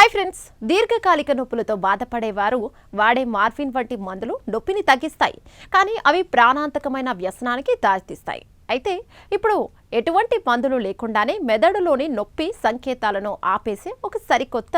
Hi friends, దీర్ఘకాలిక నొప్పులతో బాధపడేవారు వాడే మార్ఫిన్ వంటి మందులు నొప్పిని తగ్గిస్తాయి, కానీ అవి ప్రాణాంతకమైన వ్యసనానికి దారితీస్తాయి. అయితే ఇప్పుడు ఎటువంటి మందులు లేకుండానే మెదడులోని నొప్పి సంకేతాలను ఆపేసే ఒక సరికొత్త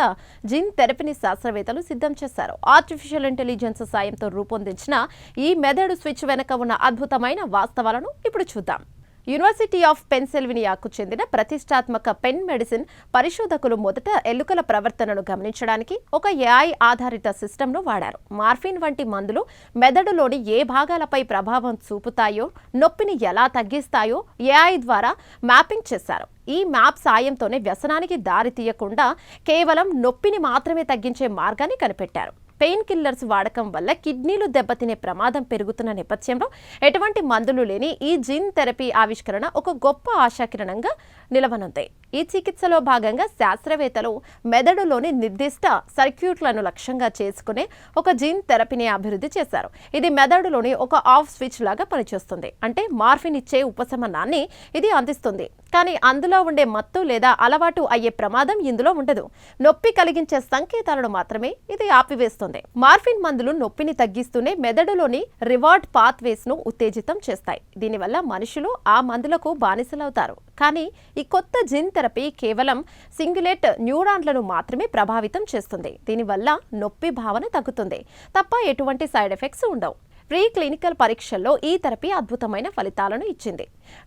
జీన్ థెరపీని శాస్త్రవేత్తలు సిద్ధం చేశారు. ఆర్టిఫిషియల్ ఇంటెలిజెన్స్ సాయంతో రూపొందించిన ఈ మెదడు స్విచ్ వెనుక ఉన్న అద్భుతమైన వాస్తవాలను ఇప్పుడు చూద్దాం. యూనివర్సిటీ ఆఫ్ పెన్సిల్వేనియాకు చెందిన ప్రతిష్టాత్మక పెన్ మెడిసిన్ పరిశోధకులు మొదట ఎలుకల ప్రవర్తనను గమనించడానికి ఒక ఏఐ ఆధారిత సిస్టమ్ను వాడారు. మార్ఫిన్ వంటి మందులు మెదడులోని ఏ భాగాలపై ప్రభావం చూపుతాయో, నొప్పిని ఎలా తగ్గిస్తాయో ఏఐ ద్వారా మ్యాపింగ్ చేశారు. ఈ మ్యాప్ సాయంతోనే వ్యసనానికి దారి తీయకుండా కేవలం నొప్పిని మాత్రమే తగ్గించే మార్గాన్ని కనిపెట్టారు. పెయిన్ కిల్లర్స్ వాడకం వల్ల కిడ్నీలు దెబ్బతినే ప్రమాదం పెరుగుతున్న నేపథ్యంలో ఎటువంటి మందులు లేని ఈ జీన్ థెరపీ ఆవిష్కరణ ఒక గొప్ప ఆశాకిరణంగా నిలవనుంది. ఈ చికిత్సలో భాగంగా శాస్త్రవేత్తలు మెదడులోని నిర్దిష్ట సర్క్యూట్లను లక్ష్యంగా చేసుకునే ఒక జీన్ థెరపీని అభివృద్ధి చేశారు. ఇది మెదడులోని ఒక ఆఫ్ స్విచ్ లాగా పనిచేస్తుంది. అంటే మార్ఫిన్ ఇచ్చే ఉపశమనాన్ని ఇది అందిస్తుంది, కానీ అందులో ఉండే మత్తు లేదా అలవాటు అయ్యే ప్రమాదం ఇందులో ఉండదు. నొప్పి కలిగించే సంకేతాలను మాత్రమే ఇది ఆపివేస్తుంది. మార్ఫిన్ మందులు నొప్పిని తగ్గిస్తూనే మెదడులోని రివార్డ్ పాత్వేస్ ను ఉత్తేజితం చేస్తాయి. దీనివల్ల మనుషులు ఆ మందులకు బానిసలవుతారు. కానీ ఈ కొత్త జీన్ థెరపీ కేవలం సింగులేట్ న్యూరాన్లను మాత్రమే ప్రభావితం చేస్తుంది. దీనివల్ల నొప్పి భావన తగ్గుతుంది తప్ప ఎటువంటి సైడ్ ఎఫెక్ట్స్ ఉండవు. ప్రీ క్లినికల్ పరీక్షల్లో ఈ థెరపీ అద్భుతమైన ఫలితాలను ఇచ్చింది.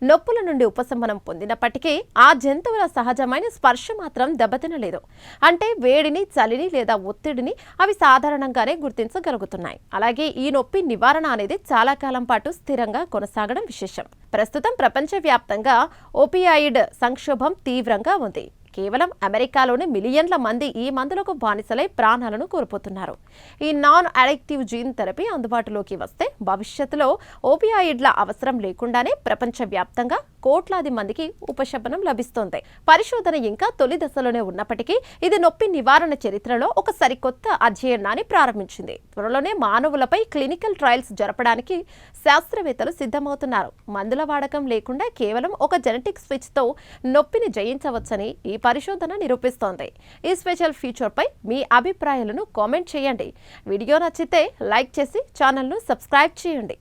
నొప్పుల నుండి ఉపశమనం పొందినప్పటికీ ఆ జంతువుల సహజమైన స్పర్శ మాత్రం దెబ్బతినలేదు. అంటే వేడిని, చలిని లేదా ఒత్తిడిని అవి సాధారణంగానే గుర్తించగలుగుతున్నాయి. అలాగే ఈ నొప్పి నివారణ అనేది చాలా కాలం పాటు స్థిరంగా కొనసాగడం విశేషం. ప్రస్తుతం ప్రపంచవ్యాప్తంగా ఓపియాయిడ్ సంక్షోభం తీవ్రంగా ఉంది. కేవలం అమెరికాలోని మిలియన్ల మంది ఈ మందులకు బానిసలై ప్రాణాలను కోల్పోతున్నారు. ఈ నాన్ అడిక్టివ్ జీన్ థెరపీ అందుబాటులోకి వస్తే భవిష్యత్తులో ఓపియాయిడ్ల అవసరం లేకుండానే ప్రపంచవ్యాప్తంగా కోట్లాది మందికి ఉపశమనం లభిస్తోంది. పరిశోధన ఇంకా తొలి దశలోనే ఉన్నప్పటికీ ఇది నొప్పి నివారణ చరిత్రలో ఒక సరికొత్త అధ్యయనాన్ని ప్రారంభించింది. త్వరలోనే మానవులపై క్లినికల్ ట్రయల్స్ జరపడానికి శాస్త్రవేత్తలు సిద్ధమవుతున్నారు. మందుల వాడకం లేకుండా కేవలం ఒక జెనెటిక్ స్విచ్ తో నొప్పిని జయించవచ్చని ఈ పరిశోధన నిరూపిస్తోంది. ఈ స్పెషల్ ఫీచర్ పై మీ అభిప్రాయాలను కామెంట్ చేయండి. వీడియో నచ్చితే లైక్ చేసి ఛానల్ను సబ్స్క్రైబ్ చేయండి.